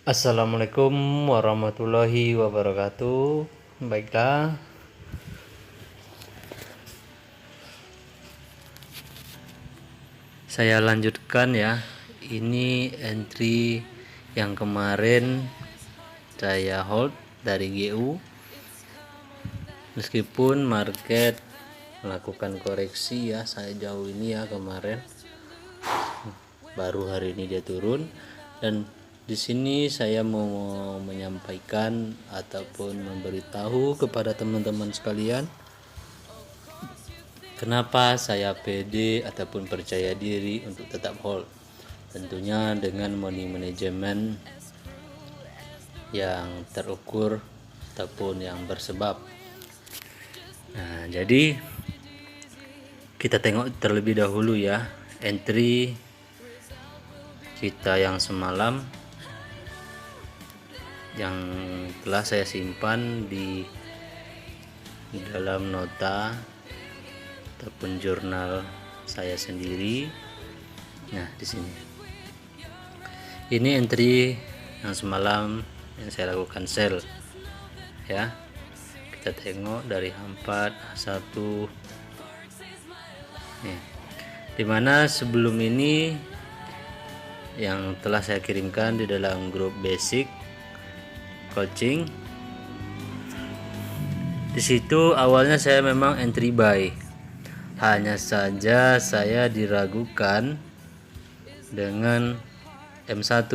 Assalamualaikum warahmatullahi wabarakatuh. Baiklah, saya lanjutkan ya. Ini entry yang kemarin saya hold dari GU. Meskipun market melakukan koreksi ya, saya jauh ini ya kemarin. Baru hari ini dia turun, dan di sini saya mau menyampaikan ataupun memberitahu kepada teman-teman sekalian kenapa saya pede ataupun percaya diri untuk tetap hold. Tentunya dengan money management yang terukur ataupun yang bersebab. Nah, jadi kita tengok terlebih dahulu ya entry kita yang semalam yang telah saya simpan di dalam nota ataupun jurnal saya sendiri. Nah, di sini ini entry yang semalam yang saya lakukan sell ya. Kita tengok dari H4 H1 nih, dimana sebelum ini yang telah saya kirimkan di dalam grup basic coaching. Di situ awalnya saya memang entry buy, hanya saja saya diragukan dengan M1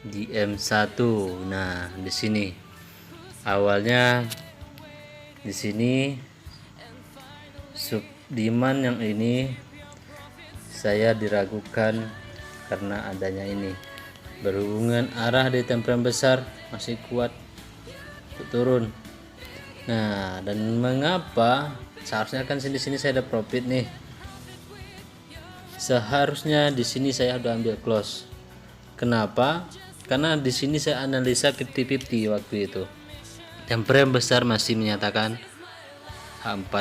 di M1. Nah, di sini awalnya di sini sub demand yang ini saya diragukan karena adanya ini berhubungan arah di temperan besar masih kuat untuk turun. Nah, dan mengapa seharusnya kan di sini saya ada profit nih. Seharusnya di sini saya udah ambil close. Kenapa? Karena di sini saya analisa 50-50 waktu itu. Temperan besar masih menyatakan H4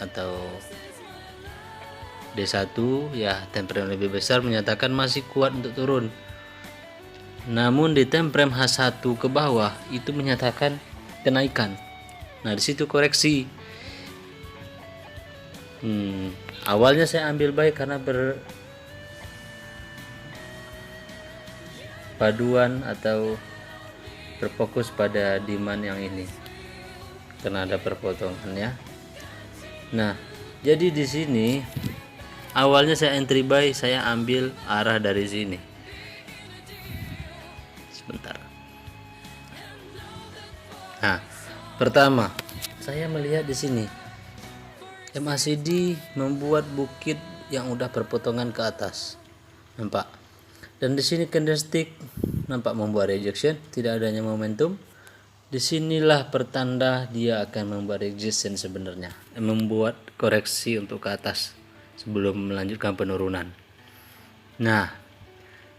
atau D1 ya, temperan lebih besar menyatakan masih kuat untuk turun. Namun di temperan H1 ke bawah itu menyatakan kenaikan. Nah, di situ koreksi. Awalnya saya ambil buy karena berpaduan atau berfokus pada demand yang ini karena ada perpotongan ya. Nah, jadi di sini awalnya saya entry buy, saya ambil arah dari sini. Sebentar. Nah, pertama saya melihat di sini MACD membuat bukit yang udah berpotongan ke atas, nampak. Dan di sini candlestick nampak membuat rejection, tidak adanya momentum. Disinilah pertanda dia akan membuat rejection sebenarnya, membuat koreksi untuk ke atas sebelum melanjutkan penurunan. Nah,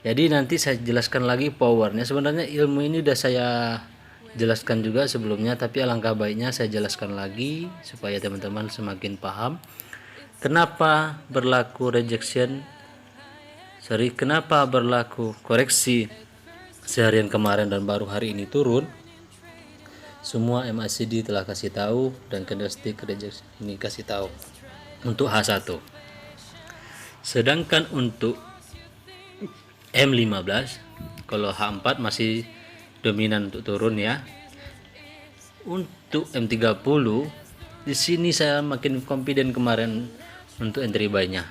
jadi nanti saya jelaskan lagi powernya. Sebenarnya ilmu ini udah saya jelaskan juga sebelumnya, tapi alangkah baiknya saya jelaskan lagi supaya teman-teman semakin paham kenapa berlaku kenapa berlaku koreksi seharian kemarin dan baru hari ini turun. Semua MACD telah kasih tahu dan candlestick rejection ini kasih tahu untuk H1. Sedangkan untuk M15, kalau H4 masih dominan untuk turun ya. Untuk M30 di sini saya makin confident kemarin untuk entry buy-nya.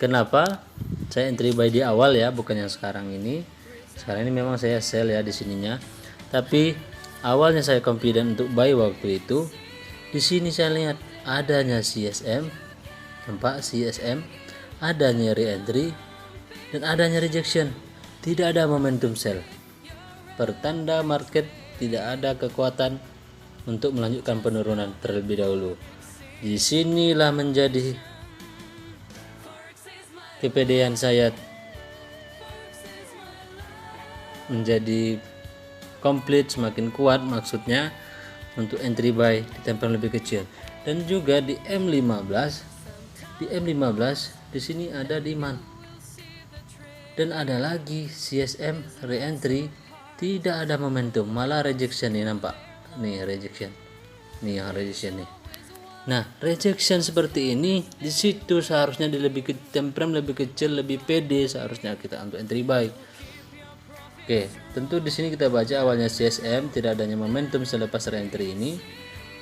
Kenapa saya entry buy di awal ya, bukan yang sekarang ini. Sekarang ini memang saya sell ya di sininya. Tapi awalnya saya confident untuk buy waktu itu. Di sini saya lihat adanya CSM, nampak CSM, adanya re-entry dan adanya rejection. Tidak ada momentum sell. Pertanda market tidak ada kekuatan untuk melanjutkan penurunan terlebih dahulu. Di sinilah menjadi kepedean saya menjadi komplit, semakin kuat maksudnya untuk entry buy di temperan lebih kecil. Dan juga di M15 di sini ada demand. Dan ada lagi CSM re-entry, tidak ada momentum, malah rejection nih, nampak nih rejection, nih yang rejection nih. Nah, rejection seperti ini di situ seharusnya lebih time frame lebih kecil, lebih pede seharusnya kita untuk entry buy. Oke, tentu di sini kita baca awalnya CSM, tidak adanya momentum selepas re-entry ini,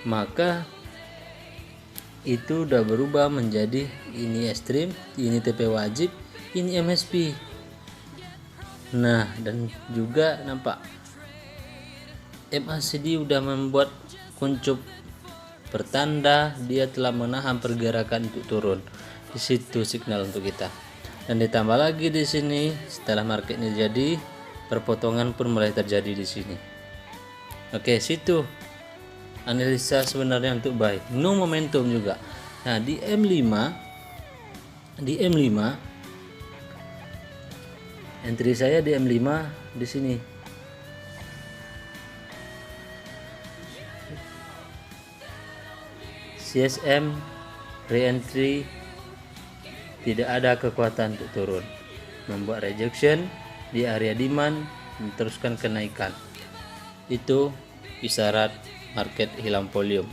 maka itu udah berubah menjadi ini ekstrim, ini TP wajib, ini MSP. Nah, dan juga nampak MACD udah membuat kuncup pertanda dia telah menahan pergerakan untuk turun. Di situ signal untuk kita. Dan ditambah lagi di sini setelah market ini jadi, perpotongan pun mulai terjadi di sini. Oke, situ analisa sebenarnya untuk buy. No momentum juga. Nah, di M5 entry saya di M5 di sini. CSM re-entry, tidak ada kekuatan untuk turun, membuat rejection di area demand, meneruskan kenaikan. Itu isyarat market hilang volume.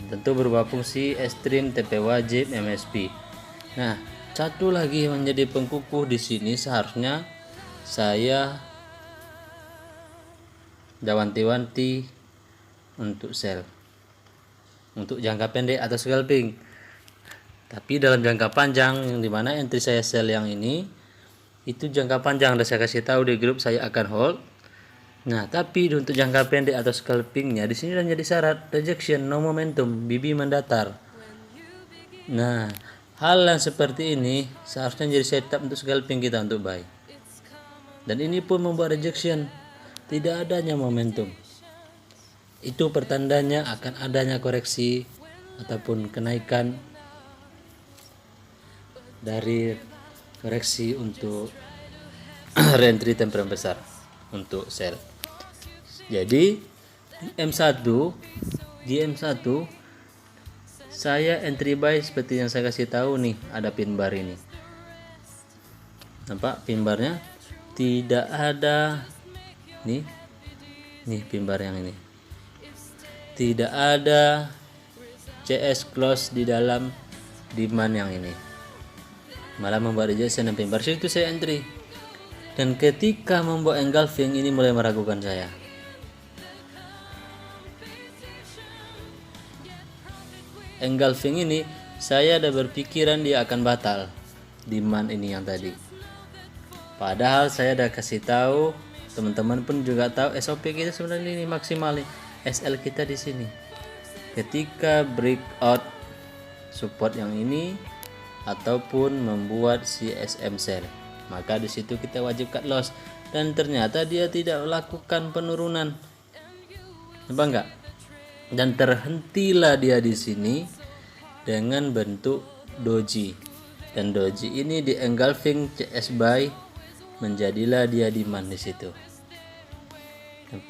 Tentu berubah fungsi ekstrim, TP wajib, MSP. Nah, satu lagi yang menjadi pengkukuh di sini seharusnya saya wanti-wanti untuk sell, untuk jangka pendek atau scalping. Tapi dalam jangka panjang, yang dimana entry saya sell yang ini itu jangka panjang, udah saya kasih tahu di grup saya akan hold. Nah, tapi untuk jangka pendek atau scalpingnya di sini menjadi syarat rejection, no momentum, BB mendatar. Nah, hal yang seperti ini seharusnya jadi setup untuk scalping kita untuk buy. Dan ini pun membuat rejection, tidak adanya momentum. Itu pertandanya akan adanya koreksi ataupun kenaikan dari koreksi untuk re-entry time frame besar untuk sell. Jadi di M1 saya entry buy seperti yang saya kasih tahu nih, ada pin bar ini. Nampak pin barnya? Tidak ada nih pin bar yang ini. Tidak ada CS close di dalam demand yang ini. Malah membuat rejection dan pin bar, itu saya entry. Dan ketika membuat engulfing ini mulai meragukan saya. Engulfing ini saya ada berpikiran dia akan batal demand ini yang tadi. Padahal saya udah kasih tahu, teman-teman pun juga tahu SOP kita sebenarnya ini maksimal nih. SL kita di sini. Ketika breakout support yang ini ataupun membuat CSM sell, maka di situ kita wajib cut loss. Dan ternyata dia tidak melakukan penurunan, apa enggak? Dan terhentilah dia di sini dengan bentuk doji. Dan doji ini di engulfing CS buy, menjadilah dia demand di situ.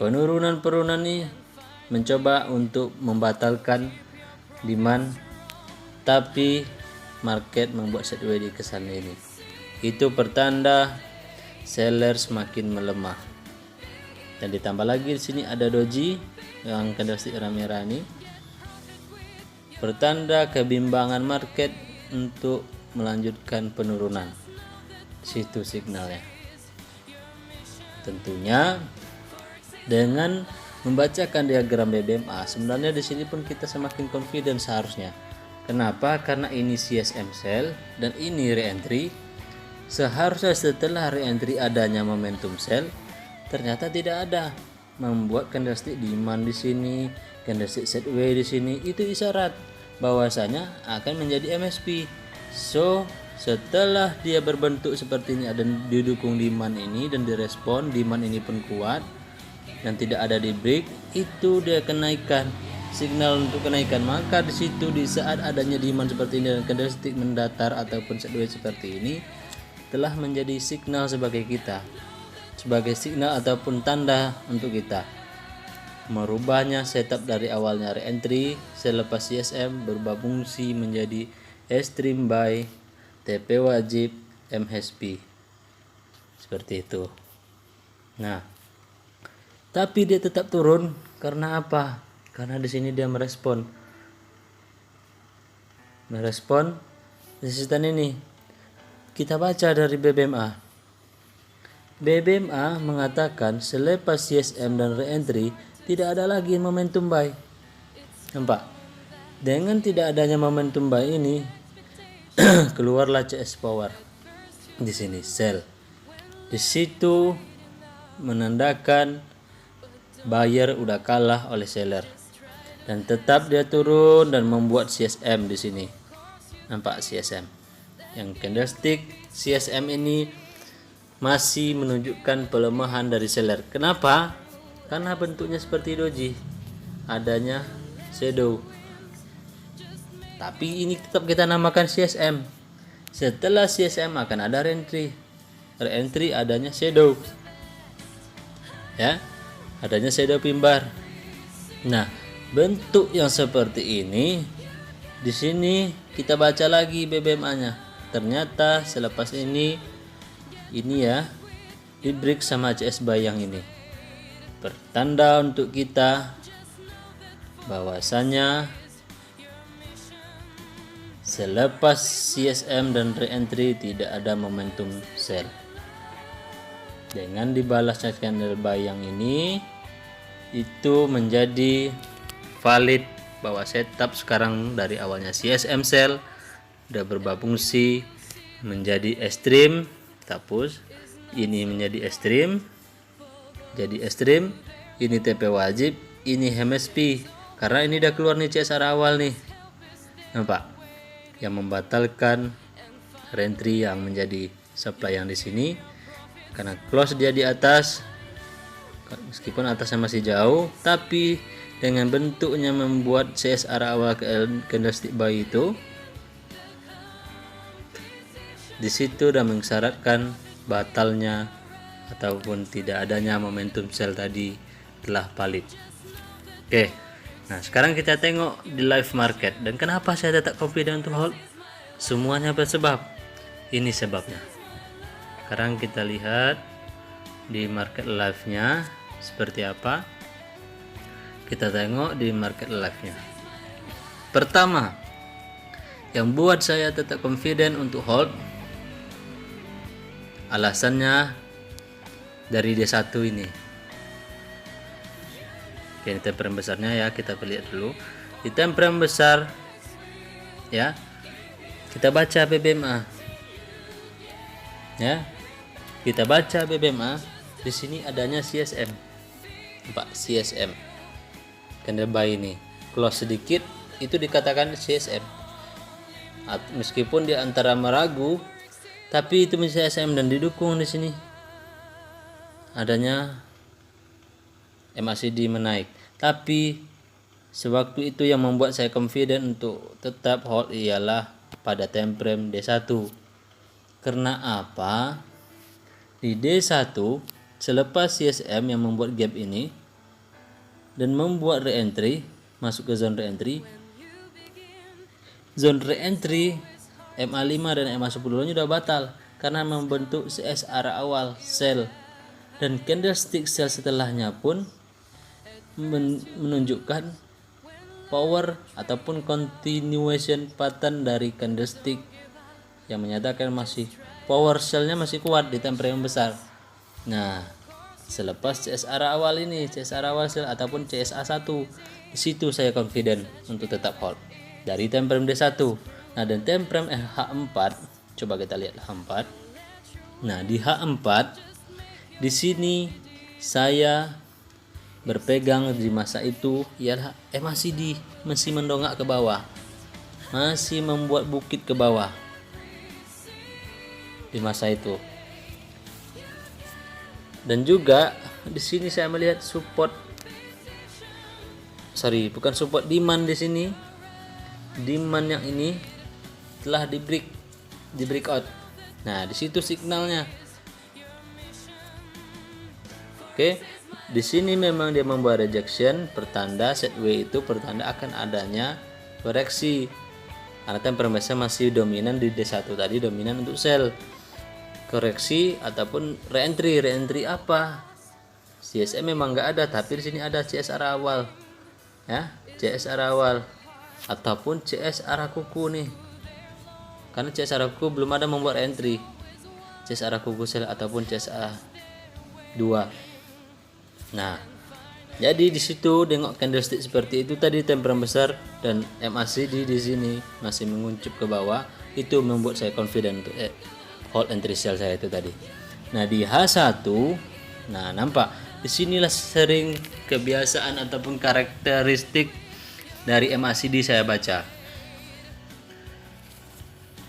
Penurunan ini mencoba untuk membatalkan demand, tapi market membuat sideways di kesan ini. Itu pertanda seller semakin melemah. Dan ditambah lagi di sini ada doji yang candlestick merah ini, pertanda kebimbangan market untuk melanjutkan penurunan. Situ signalnya. Tentunya dengan membacakan diagram BBMA, sebenarnya di sini pun kita semakin confident seharusnya. Kenapa? Karena ini CSM sell dan ini re-entry. Seharusnya setelah re-entry adanya momentum sell, ternyata tidak ada, membuat candlestick demand di sini, candlestick sideways di sini. Itu isyarat bahwasanya akan menjadi MSP. So, setelah dia berbentuk seperti ini dan didukung demand ini dan direspon, demand ini pun kuat dan tidak ada di break, itu dia kenaikan, signal untuk kenaikan. Maka di situ di saat adanya demand seperti ini dan candlestick mendatar ataupun sideways seperti ini, telah menjadi signal sebagai kita, sebagai signal ataupun tanda untuk kita merubahnya setup dari awalnya re-entry selepas CSM berubah fungsi menjadi extreme buy, TP wajib MHSP seperti itu. Nah, tapi dia tetap turun karena apa? Karena di sini dia merespon resisten ini. Kita baca dari BBMA. BBMA mengatakan selepas CSM dan reentry tidak ada lagi momentum buy. Nampak? Dengan tidak adanya momentum buy ini keluarlah CS Power. Di sini sell. Di situ menandakan buyer udah kalah oleh seller. Dan tetap dia turun dan membuat CSM di sini. Nampak CSM. Yang candlestick CSM ini masih menunjukkan pelemahan dari seller. Kenapa? Karena bentuknya seperti doji. Adanya shadow. Tapi ini tetap kita namakan CSM. Setelah CSM akan ada reentry. Reentry adanya shadow. Ya. Adanya shadow pimbar. Nah, bentuk yang seperti ini di sini kita baca lagi BBMA-nya. Ternyata selepas ini ya di break sama CS buy yang ini. Pertanda untuk kita bahwasanya selepas CSM dan reentry tidak ada momentum sell. Dengan dibalasnya candle buy yang ini itu menjadi valid bahwa setup sekarang dari awalnya CSM sell udah berubah fungsi menjadi ekstrim. Tapus ini menjadi ekstrim, jadi ekstrim. Ini TP wajib, ini MSP karena ini udah keluar nih CSR awal nih. Nampak? Yang membatalkan reentry yang menjadi supply yang di sini karena close dia di atas. Meskipun atasnya masih jauh, tapi dengan bentuknya membuat CSR awal candlestick buy itu, di situ sudah mengisyaratkan batalnya ataupun tidak adanya momentum sell tadi telah valid. Oke, nah sekarang kita tengok di live market. Dan kenapa saya tetap confident untuk hold? Semuanya bersebab. Ini sebabnya. Sekarang kita lihat di market live-nya seperti apa. Kita tengok di market live-nya. Pertama, yang buat saya tetap confident untuk hold, alasannya dari D1 ini. Oke, ini time frame besarnya ya, kita lihat dulu. Di time frame besar ya, kita baca BBMA. Ya. Kita baca BBMA, di sini adanya CSM. Nampak CSM. Candle buy ini close sedikit itu dikatakan CSM. Meskipun di antara meragu, tapi itu CSM dan didukung di sini adanya MACD menaik. Tapi sewaktu itu yang membuat saya confident untuk tetap hold ialah pada time frame D1. Karena apa? Di D1 selepas CSM yang membuat gap ini dan membuat reentry, masuk ke zone reentry. Zone reentry MA5 dan MA10 nya sudah batal karena membentuk CSR awal sell, dan candlestick sell setelahnya pun menunjukkan power ataupun continuation pattern dari candlestick yang menyatakan masih power sell-nya masih kuat di time frame besar. Nah, selepas CSR awal ini, CSR awal sell ataupun CSA1, di situ saya confident untuk tetap hold dari time frame D1. Nah, dan time frame H4, coba kita lihat H4. Nah, di H4 di sini saya berpegang di masa itu ialah MACD masih mendongak ke bawah, masih membuat bukit ke bawah di masa itu. Dan juga di sini saya melihat bukan support, demand di sini. Demand yang ini telah di breakout. Nah, di situ signalnya. Oke, di sini memang dia membuat rejection, pertanda sideways itu pertanda akan adanya koreksi karena temperature masih dominan di D1 tadi, dominan untuk sell koreksi ataupun reentry apa. CSM memang nggak ada, tapi di sini ada CSR awal ya, CSR awal ataupun CS arah kuku nih, karena CS arah kuku belum ada membuat reentry, CS arah kuku sell ataupun CSA 2. Nah, jadi di situ tengok candlestick seperti itu tadi, temperature besar dan MACD di sini masih menguncup ke bawah, itu membuat saya confident untuk hold entry sell saya itu tadi. Nah, di H1, nah nampak disinilah sering kebiasaan ataupun karakteristik dari MACD saya baca.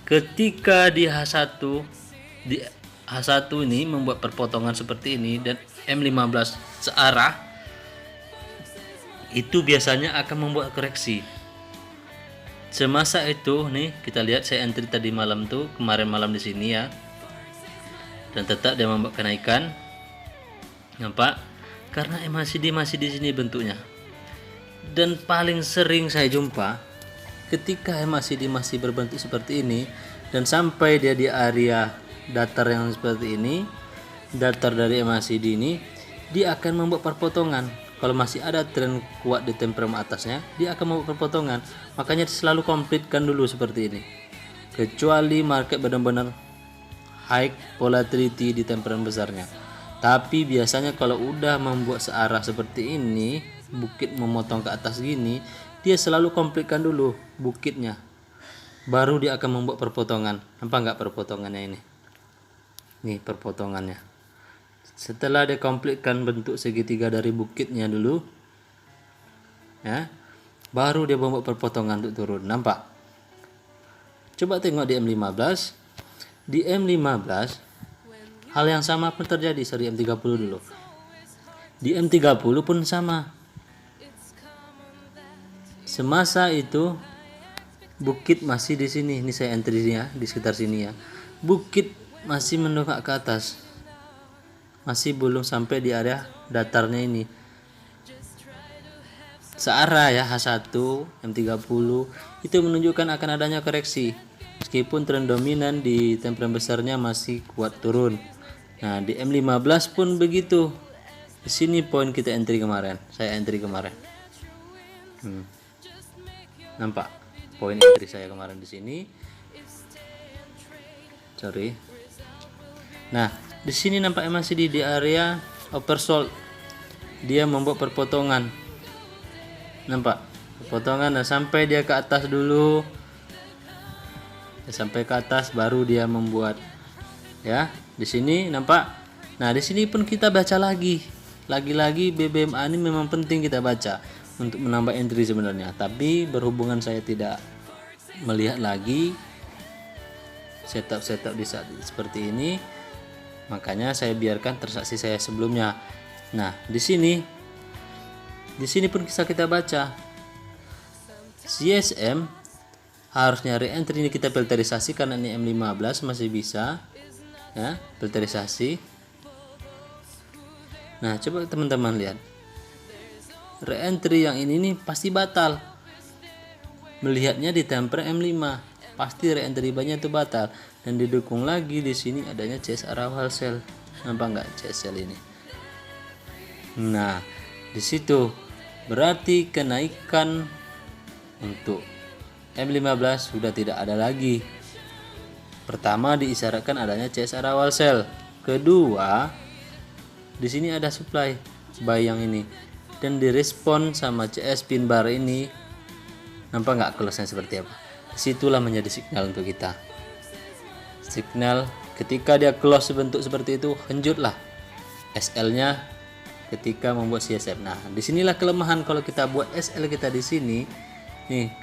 Ketika di H1 ini membuat perpotongan seperti ini dan M15 searah, itu biasanya akan membuat koreksi. Semasa itu nih kita lihat saya entry tadi malam tuh, kemarin malam di sini ya, dan tetap dia membuat kenaikan, nampak? Karena MACD masih di sini bentuknya. Dan paling sering saya jumpa ketika MACD masih berbentuk seperti ini dan sampai dia di area datar yang seperti ini, datar dari MACD ini, dia akan membuat perpotongan. Kalau masih ada tren kuat di temperature atasnya, dia akan membuat perpotongan. Makanya selalu komplitkan dulu seperti ini. Kecuali market benar-benar high volatility di temperature besarnya. Tapi biasanya kalau udah membuat searah seperti ini, bukit memotong ke atas gini, dia selalu komplitkan dulu bukitnya, baru dia akan membuat perpotongan. Nampak nggak perpotongannya ini? Nih perpotongannya. Setelah dia komplitkan bentuk segitiga dari bukitnya dulu ya, baru dia membuat perpotongan untuk turun. Nampak? Coba tengok di M15. Di M15 hal yang sama pun terjadi. Sorry, M30 dulu. Di M30 pun sama. Semasa itu bukit masih di sini. Ini saya entry ya, di sekitar sini ya. Bukit masih mendongak ke atas. Masih belum sampai di area datarnya ini. Searah ya, H1, M30 itu menunjukkan akan adanya koreksi. Meskipun tren dominan di temperature besarnya masih kuat turun. Nah, di M15 pun begitu. Di sini poin kita entry kemarin. Saya entry kemarin. Nampak poin entry saya kemarin di sini. Sorry. Nah, di sini nampak MACD di area oversold. Dia membuat perpotongan. Nampak? Perpotongan dan sampai dia ke atas dulu. Sampai ke atas baru dia membuat ya. Di sini nampak. Nah, di sini pun kita baca lagi. Lagi-lagi BBMA ini memang penting kita baca untuk menambah entry sebenarnya. Tapi berhubungan saya tidak melihat lagi setup di saat seperti ini, makanya saya biarkan transaksi saya sebelumnya. Nah, di sini pun bisa kita baca CSM harusnya re-entry ini kita filterisasi karena ini M15 masih bisa ya, filterisasi. Nah, coba teman-teman lihat. Re-entry yang ini nih pasti batal. Melihatnya di temperature M5, pasti re-entry banyak itu batal, dan didukung lagi di sini adanya CSR awal sell. Nampak nggak CSL ini? Nah, di situ berarti kenaikan untuk M15 sudah tidak ada lagi. Pertama diisyaratkan adanya CSR awal sell. Kedua, di sini ada supply buy yang ini dan direspon sama CS pin bar ini. Nampak nggak close-nya seperti apa? Disitulah menjadi signal untuk kita. Signal ketika dia close bentuk seperti itu, henjutlah SL-nya ketika membuat CSM. Nah, disinilah kelemahan kalau kita buat SL kita di sini. Nih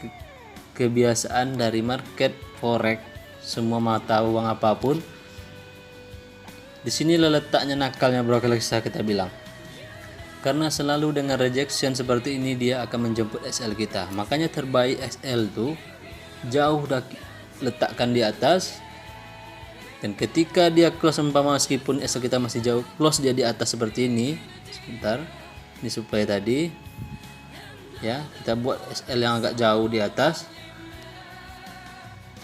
kebiasaan dari market forex, semua mata uang apapun. Di sinilah letaknya nakalnya broker kita bilang. Karena selalu dengan rejection seperti ini dia akan menjemput SL kita. Makanya terbaik SL tuh jauh letakkan di atas, dan ketika dia close umpama meskipun SL kita masih jauh, close dia di atas seperti ini. Sebentar, ini supaya tadi ya kita buat SL yang agak jauh di atas.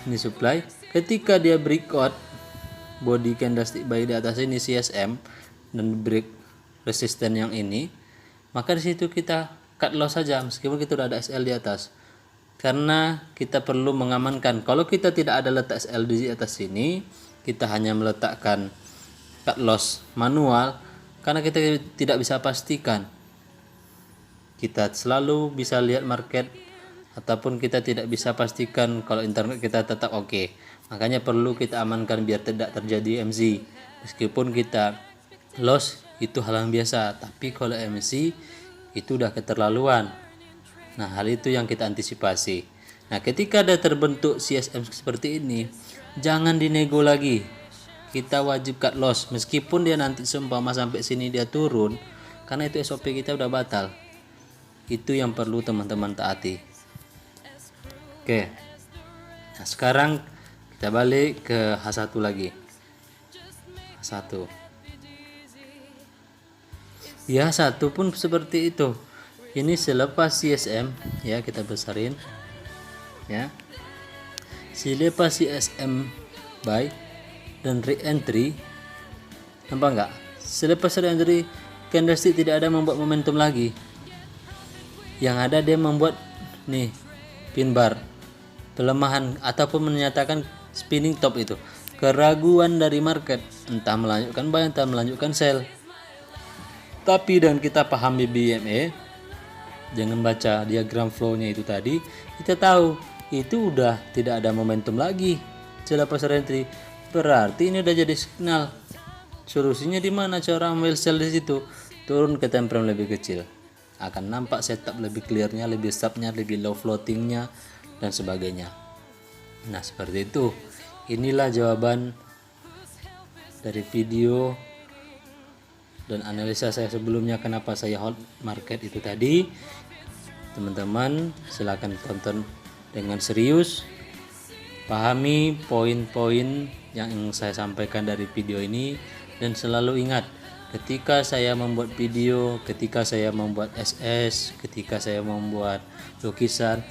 ini supply. Ketika dia breakout body candlestick buy di atas ini CSM dan break resisten yang ini, maka di situ kita cut loss saja meskipun kita sudah ada SL di atas. Karena kita perlu mengamankan. Kalau kita tidak ada letak SL di atas sini, kita hanya meletakkan cut loss manual karena kita tidak bisa pastikan. Kita selalu bisa lihat market ataupun kita tidak bisa pastikan kalau internet kita tetap oke. Makanya perlu kita amankan biar tidak terjadi MC. Meskipun kita loss itu hal yang biasa, tapi kalau MC itu udah keterlaluan. Nah, hal itu yang kita antisipasi. Nah, ketika ada terbentuk CSM seperti ini, jangan dinego lagi. Kita wajib cut loss meskipun dia nanti seumpama sampai sini dia turun, karena itu SOP kita udah batal. Itu yang perlu teman-teman taati. Oke. Nah, sekarang kita balik ke H1 lagi. H1. Ya, H1 pun seperti itu. Ini selepas CSM ya, kita besarin ya. Selepas CSM buy dan re-entry, nampak enggak? Selepas re-entry candlestick tidak ada membuat momentum lagi. Yang ada dia membuat nih pin bar, pelemahan ataupun menyatakan spinning top itu. Keraguan dari market, entah melanjutkan buy entah melanjutkan sell. Tapi dan kita pahami BMA, jangan baca diagram flow-nya itu tadi, kita tahu itu udah tidak ada momentum lagi selepas re-entry. Berarti ini udah jadi signal. Solusinya di mana cara ambil sell di situ? Turun ke time frame lebih kecil. Akan nampak setup lebih clearnya, lebih sharpnya, lebih low floatingnya dan sebagainya. Nah, seperti itu. Inilah jawaban dari video dan analisa saya sebelumnya kenapa saya hold market itu tadi. Teman-teman silakan tonton dengan serius, pahami poin-poin yang ingin saya sampaikan dari video ini, dan selalu ingat ketika saya membuat video, ketika saya membuat SS, ketika saya membuat lukisan,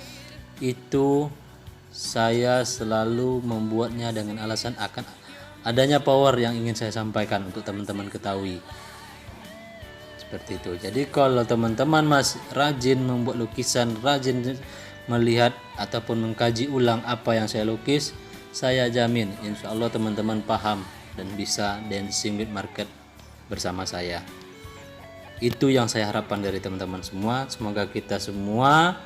itu saya selalu membuatnya dengan alasan akan adanya power yang ingin saya sampaikan untuk teman-teman ketahui. Seperti itu. Jadi kalau teman-teman rajin membuat lukisan, rajin melihat ataupun mengkaji ulang apa yang saya lukis, saya jamin insya Allah teman-teman paham dan bisa dancing with market bersama saya. Itu yang saya harapkan dari teman-teman semua. Semoga kita semua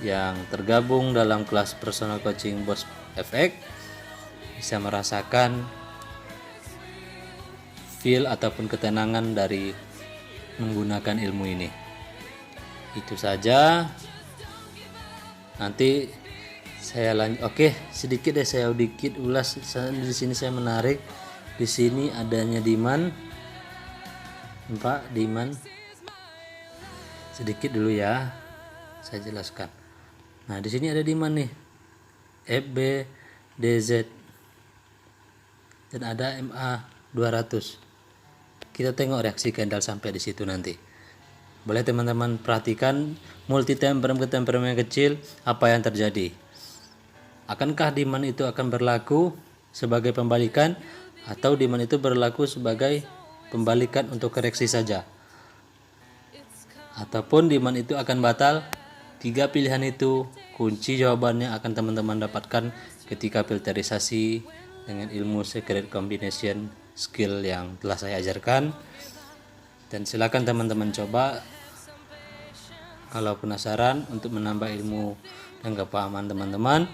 yang tergabung dalam kelas personal coaching Bos FX bisa merasakan feel ataupun ketenangan dari menggunakan ilmu ini. Itu saja. Nanti saya lanjut. Oke, sedikit deh saya ulas. Di sini saya menarik. Di sini adanya demand. Nampak demand. Sedikit dulu ya. Saya jelaskan. Nah, di sini ada demand nih. FB, DZ. Dan ada MA 200. Kita tengok reaksi candle sampai di situ nanti. Boleh teman-teman perhatikan multi time frame ke time frame yang kecil apa yang terjadi. Akankah demand itu akan berlaku sebagai pembalikan atau demand itu berlaku sebagai pembalikan untuk koreksi saja? Ataupun demand itu akan batal? 3 pilihan itu kunci jawabannya akan teman-teman dapatkan ketika filterisasi dengan ilmu secret combination skill yang telah saya ajarkan. Dan silakan teman-teman coba kalau penasaran untuk menambah ilmu dan kepahaman teman-teman,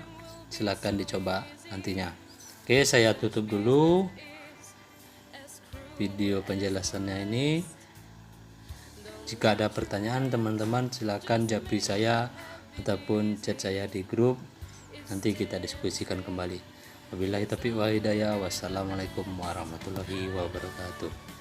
silakan dicoba nantinya. Oke, saya tutup dulu video penjelasannya ini. Jika ada pertanyaan teman-teman silakan japri saya ataupun chat saya di grup, nanti kita diskusikan kembali. Wabillahi taufiq wal hidayah. Wassalamualaikum warahmatullahi wabarakatuh.